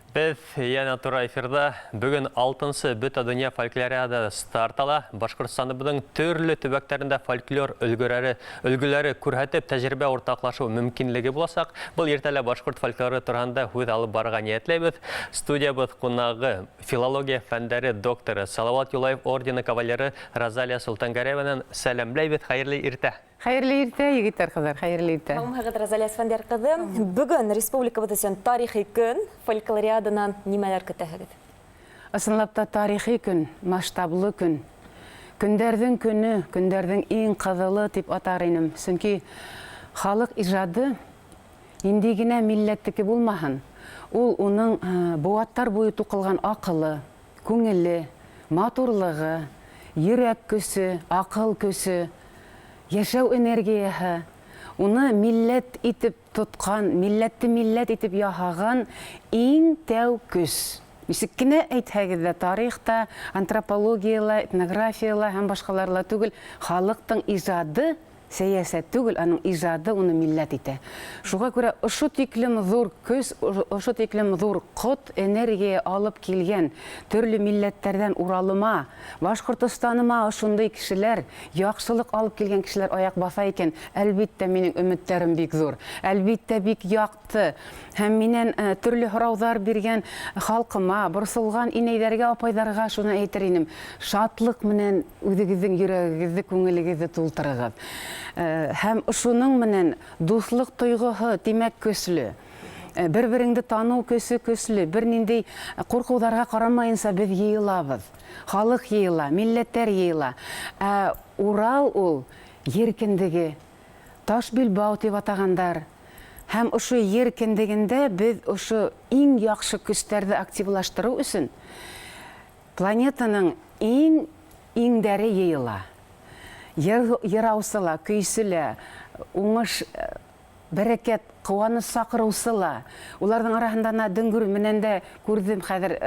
Біз яна тура эфирда бүгін 6-сы бүт дүния фольклориада стартала. Башқұртстаны бұдың түрлі түбәктерінде фольклор үлгілері көрһәтіп тәжірибе ортақлашу мүмкінлігі боласақ, бұл ертелі башқұрт фольклоры тұрғанда өз алып барыға ниетлейбіз. Студиябыз қонағы филология фәндері докторы Салават Юлаев ордені кавалері Розалия Султангареваның сәлемлейбіз. Қайырлы иртә. Хайырлы иртә, егеттер кызлар, хайырлы иртә. Хәзрәт Розалия Сфәндәр кызы, бүген республикабыз өчен тарихи көн, фольклориададан нимәләр көтәһегез? Ысынлап та тарихи көн, масштаблы көн. Көндәрдән көне, көндәрдән иң кызылы дип атар инем. Чөнки халык иҗады инде генә милләттеке булмаһын. Ул уның буаттар буе тукылган акылы, күңеле, матурлыгы, йөрәк көсе, акыл көсе, яшәү энергияһы, уны милләт итеп тоткан, милләтте милләт итеп яһаган иң тәү көс. Ничек кенә әйтһәгез дә, тарихта, антропологияла, этнографияла һәм башкаларла түгел, халыктың иҗады сәясәт түгел, аның иҗады уны милләт итә. Шуңа күрә ошо тиклем зур көс, ошо тиклем зур кот энергия алып килгән төрле милләттәрдән уралыма, Башкортостаныма ошондай кешеләр, яхшылык алып килгән кешеләр аяк баса икән, әлбиттә минең өметтәрем бик зур. Әлбиттә бик якты. Һәм миннән төрле һораулар биргән халкыма, борсылган инәйләргә, апайдарга шуны әйтер инем. Шатлык менән үзегезнең йөрәгегезне, күңелегезне тултырыгыз. Һәм шуның менән дуслык тойгыһы тимәк көчле. Бер-береңне тану көсе көчле. Бер нинди куркуларга карамаенча без йыелабыз. Халык йыела, милләттәр йыела. Урал ул еркендеге, таш билбау дип атагандар. Һәм ошо еркендегендә без ошо иң яхшы көчләрне активлаштыру өчен планетаның иңдәре йыела. Яраусыла, көйсілі, уңыш, бәрәкәт, қуаныш сақыраусыла. Улардың арасында дүңгір менен дә күрдім хәзер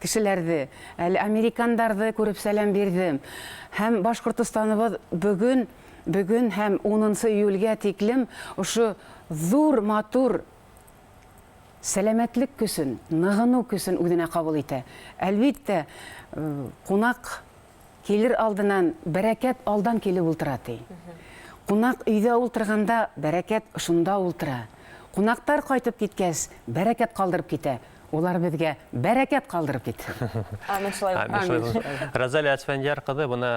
кешеләрді, американдарды күреп сәлем бердім. Һәм Башкортостаныбыз бүген һәм 10 июльгә тиклем ошо зур матур сәламәтлек көсөн, ныгыну көсөн үзенә кабул итә. Әлбиттә, кунак келер алдынан бәрәкәт алдан келіп ултыра ти. Кунак өйдә ултырганда бәрәкәт шунда ултыра. Кунактар кайтып киткәс, бәрәкәт калдырып китә. Улар безгә бәрәкәт калдырып китә. Амин шулай. Розалия Сфәндәр кызы, буны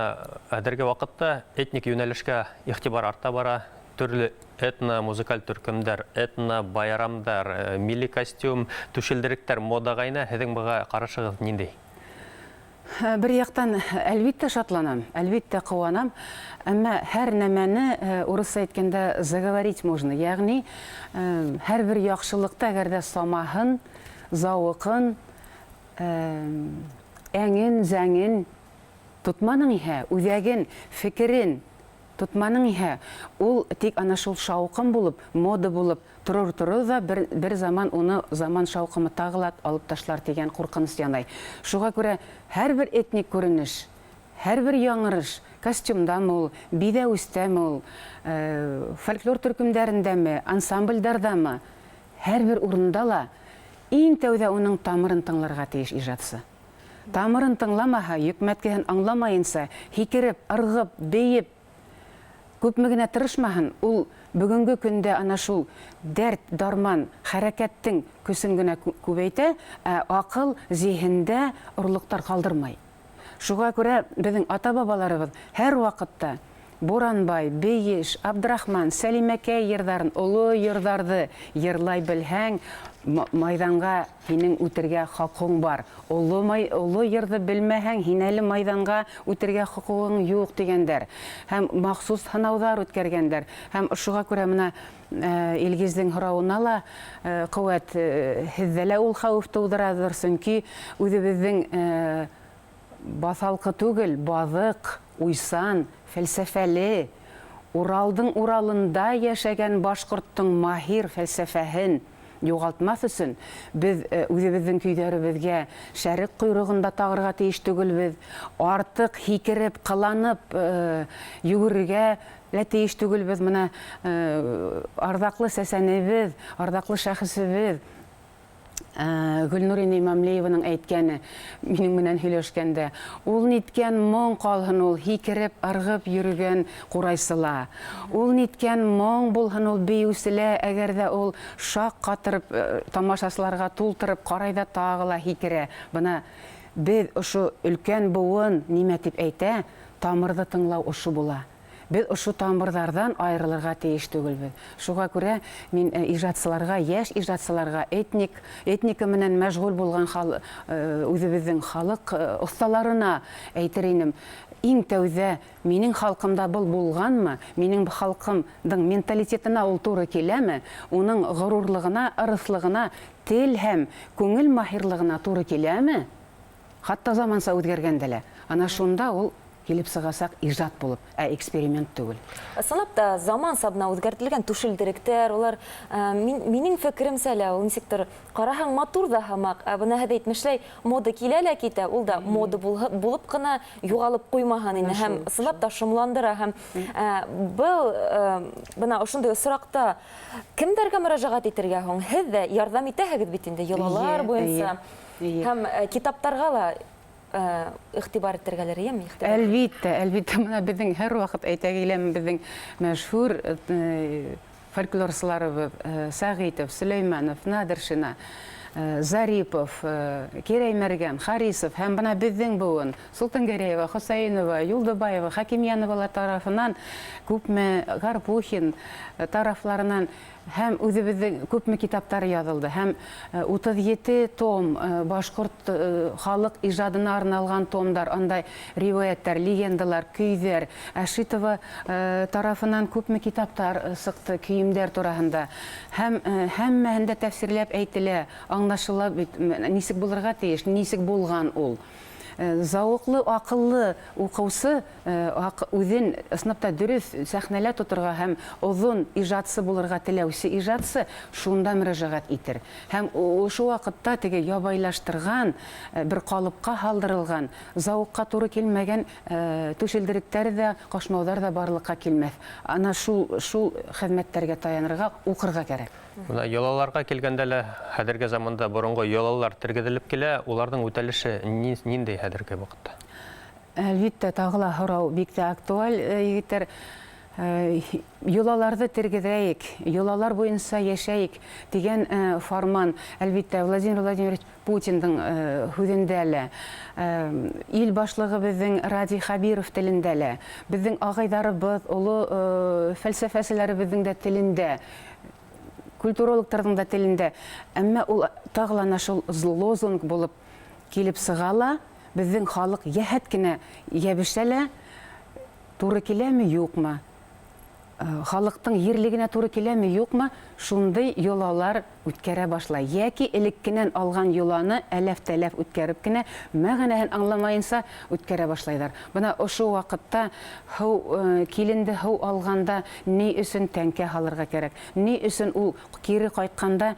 хәзерге вакытта этник юнәлешкә игътибар арта бара. Төрле этно-музыкаль төркемдәр, этно-байрамдар, милли костюм, түшелдеректәр модагайна, һеҙҙең быға карашығыҙ ниндәй? Бер яктан әлбиттә шатланам, әлбиттә куанам, әмма һәр нәмәне урысча әйткәндә заговорить можно. Ягъни һәрбер яхшылыкта әгәрдә самаһын, зауыҡын, әңен, зәңен тотманың иһә, үҙәген, фекерен тотманың иһә, ул тик ана шул шауҡым булып, мода булып торор да бер заман уны заман шауҡымы тағылат алып ташлар дигән ҡурҡыныс янай. Шуға күрә һәрбер этник күренеш, һәрбер яңырыш, костюмдамы ул, биҙәүестәме ул, фольклор төркөмдәрендәме, ансамбльдәрҙәме, һәрбер урында ла иң тәүҙә уның тамырын тыңларға тейеш ижадсы. Тамырын тыңламаһа, йөкмәткеһен аңламайынса, һикереп, ырғып, бейеп, күпме генә тырышмаһын, ул бүгенге көндә ана шул дәрт, дарман, хәрәкәттең көсөн генә күбәйтә, акыл, зиһендә орлыҡтар ҡалдырмай. Шуға күрә беҙҙең ата-бабаларыбыҙ һәр ваҡытта Буранбай, Бейеш, Абдрахман, Сәлимәкәй йырҙарын, оло йырҙарҙы йырлай белһәң, майҙанға һинең үтергә хаҡың бар. Оло йырҙы белмәһәң, һин әле майҙанға үтергә хаҡың юҡ дигәндәр. Һәм махсус һынауҙар үткәргәндәр. Һәм шуға күрә менә Илгиздең һорауына ла ҡеүәт һеҙҙә лә ул хәүеф тыуҙыраҙыр, сөнки үҙебеҙҙең баҫалҡы түгел, баҙыҡ, уйсан, фәлсәфәле, Уралдың уралында йәшәгән башҡорттың маһир фәлсәфәһен юғалтмаҫ өсөн без үҙебеҙҙең көйҙәребеҙгә шәрек ҡойроғонда тағырға тейеш түгелбеҙ, артыҡ һикереп, ҡыланып йүгерергә лә тейеш түгелбеҙ. Менә арҙаҡлы сәсәнебеҙ, арҙаҡлы шәхесебеҙ Гөлнур Имамлиеваның әйткәне минең менән һөйләшкәндә, ул ниткән моң калһын ул һикереп, ыргып йөргән курайсыла. Ул ниткән моң булһын ул биюселә, әгәр дә ул шак катырып, тамашасыларга тултырып, карай да тагыла һикерә. Бына без ошо өлкән буын нимә дип әйтә, тамырды тыңлау ошо була. Без ошо тамырдардан айрылырга тиеш түгелбез. Шуга күрә мин иҗатчыларга, яшь иҗатчыларга, этника менән мәшгуль булган үзебезнең халык осталарына әйтер инем, иң тәүҙә минең халкымда был булганмы, минең халкымдың менталитетына ул туры киләме, уның ғорурлығына, ырыслығына, тел һәм күңел маһирлығына туры киләме? Хатта заманса үҙгәргәндә лә. Ана шунда ул килеп сығасак ижат булып, эксперимент түгел. Ысынлап та заман сабына үҙгәртелгән түшелдеректәр, улар минең фекеремсә лә ул нисектер ҡараһаң матур ҙа һымаҡ, бына һеҙ әйтмешләй мода килә лә китә, ул да мода булып ҡына юғалып ҡуймаһын ине һәм ысынлап та шомландыра һәм был бына ошондай осраҡта кемдәргә мөрәжәғәт итергә һуң? Һеҙ ҙә ярҙам итәһегеҙ бит инде йолалар буйынса һәм китаптарға ла иғтибар итергәләр, яме? Әлбиттә, мына безнең һәр вакыт әйтә киләм, безнең мәшһүр фольклорсыларыбыз Сәғитов, Сөләйманов, Надыршина, Зарипов, Керәймәргән, Харисов һәм бына безнең буын Солтангәрәева, Хосаинова, Юлдыбаева, Хакимьяновалар тарафынан, күпме Гарпухин тарафларынан һәм үзебезнең күпме китаптар яҙылды, һәм 37 том башҡорт халыҡ ижадына арналған томдар, андай риваяттар, легендалар, көйҙәр, Әшитова тарафынан күпме китаптар сыҡты көйөмдәр тураһында. Һәм һәммәһендә тәфсирләп әйтелә, аңлашыла нисек булырға тейеш, нисек булған ул. Зауыҡлы, аҡыллы уҡыусы үҙен ысынлап та дөрөҫ сәхнәлә тоторға һәм оҙон ижадсы булырға теләүсе ижадсы шунда мөрәжәғәт итер. Һәм ошо ваҡытта теге ябайлаштырған, бер ҡалыпҡа һалдырылған, зауыҡҡа туры килмәгән түшелдеректәр ҙә, ҡашмауҙар ҙа барлыҡҡа килмәҫ. Ана шул хеҙмәттәргә таянырға, уҡырға кәрәк. Йолаларға килгәндә лә хәҙерге заманда боронғо йолалар тергеҙелеп килә, уларҙың үтәлеше ниндәй хәҙерге ваҡытта? Әлбиттә, тағы ла һорау бик тә актуаль, егеттәр. Йолаларҙы тергеҙәйек, йолалар буйынса йәшәйек дигән фарман, әлбиттә, Владимир Владимирович Путиндың һүҙендә лә, ил башлығы беҙҙең Ради Хабиров телендә лә, беҙҙең ағайҙарыбыҙ, оло фәлсәфәселәребеҙҙең дә телендә, культурологтарҙың да телендә. Әммә ул тағылана шул лозунг булып килеп сығала, беҙҙең халыҡ йәһәт кенә йәбешә лә, туры киләме, юҡмы? Халыҡтың ерлегенә туры киләме, юҡмы? Шундай йолалар үткәрә башлай. Йәки элеккенән алған йоланы әләф-тәләф үткәреп кенә, мәғәнәһен аңламайынса үткәрә башлайҙар. Бына ошо ваҡытта киленде һыу алғанда ни өсөн тәңкә һалырға кәрәк? Ни өсөн ул кире ҡайтҡанда,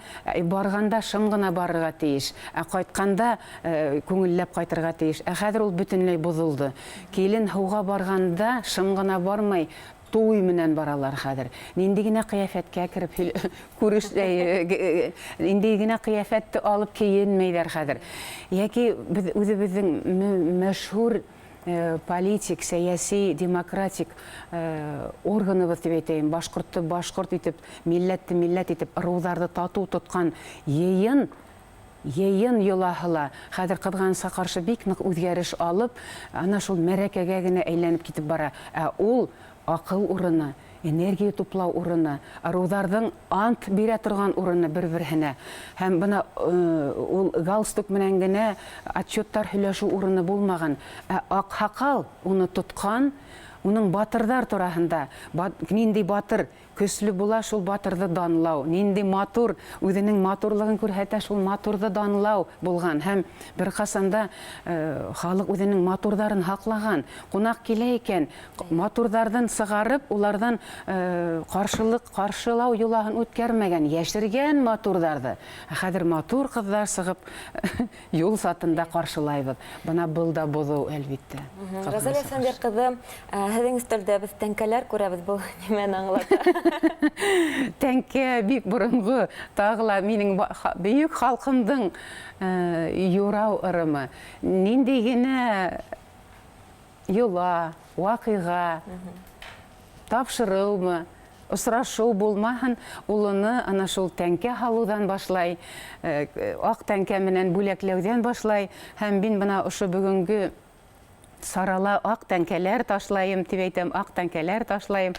барғанда шым ғына барырға тейеш, ҡайтҡанда күңелләп ҡайтырға тейеш. Хәҙер ул бөтөнләй боҙолдо. Килен һыуға барғанда шым ғына бармай, туй менән баралар хәҙер. Нинди генә ҡиәфәткә кереп нинди генә ҡиәфәтте алып кейенмәйҙәр хәҙер. Йәки үҙебеҙҙең мәшһүр политик, сәйәси, демократик органыбыҙ тип әйтәйем, башҡортто башҡорт итеп, милләтте милләт итеп, ырыуҙарҙы татыу тотҡан йыйын йолаһы ла хәҙер ҡыҙғанса ҡаршы бик ныҡ үҙгәреш алып, ана шул мәрәкәгә генә әйләнеп китеп бара. Ул аҡыл урыны, энергия туплау урыны, ырыуҙарҙың ант бирә торған урыны бер-береһенә. Һәм бына ул галстук менән генә отчеттар һөйләшеү урыны булмаған. Аҡһаҡал уны тотҡан, уның батырҙар тураһында, ниндәй батыр көслө була, шул батырҙы данлау, ниндәй матур, үҙенең матурлығын күрһәтә, шул матурҙы данлау булған. Һәм бер ҡасанда халыҡ үҙенең матурҙарын һаҡлаған. Ҡунаҡ килә икән, матурҙарҙан сығарып, уларҙан ҡаршылау йолаһын үткәрмәгән, йәшергән матурҙарҙы. Хәҙер матур ҡыҙҙар сығып, юл сатында ҡаршылайбыҙ. Бына был да боҙоу, әлбиттә. Ғәзәл Әфәндиәр ҡыҙы, һеҙҙең өҫтәлдә беҙ тәңкәләр күрәбеҙ, был нимәне аңлата? Тәңке бик борынгы тағыла минең бөйек халқымдың юрау ырымы. Нинди генә юла, вакыйга, тапшырылмы, осрашу булмаһын, улыны ана шул тәңкә һалудан башлай, ак тәңкә менән бүләкләүдән башлай, һәм мин бына ошо бүгенге сарала ак тәңкәләр ташлайым, дип әйтәм, ак тәңкәләр ташлайым.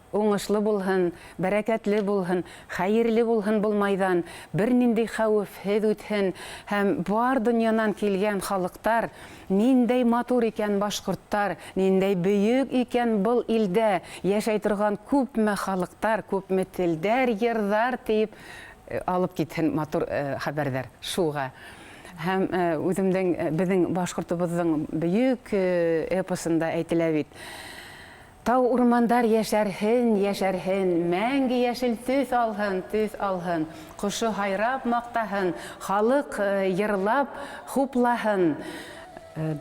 Уңышлы булһын, бәрәкәтле булһын, хәерле булһын был майдан, бер нинди хәвефһеҙ үтһен, һәм бар дөньянан килгән халыктар, ниндәй матур икән башҡорттар, ниндәй бөйөк икән был илдә йәшәй торган күпме халыктар, күпме телдәр, йырҙар тип алып китһен матур хәбәрҙәр шуға. Һәм үҙемдең, беҙҙең башҡортобоҙҙоң бөйөк эпосында әйтелә бит. Тау урмандар йәшәрһен, йәшәрһен, мәңге йәшел төҫ алһын, ҡошо һайрап маҡтаһын, халыҡ йырлап хуплаһын,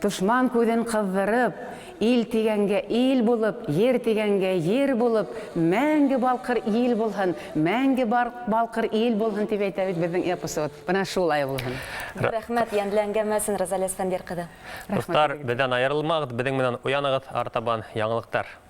дошман күҙен ҡыҙҙырып, ил тигәнгә ил булып, ер тигәнгә ер булып, мәңге балҡыр ил булһын, мәңге балҡыр ил булһын тип әйтә бит беҙҙең эпосыбыҙ. Бына шулай булһын. Рәхмәт, йәнләнгәнмәсен, Розалия Әсфәндиәр ҡыҙы. Достар, беҙҙән айырылмағыҙ, беҙҙең менән уянығыҙ, артабан яңылыҡтар.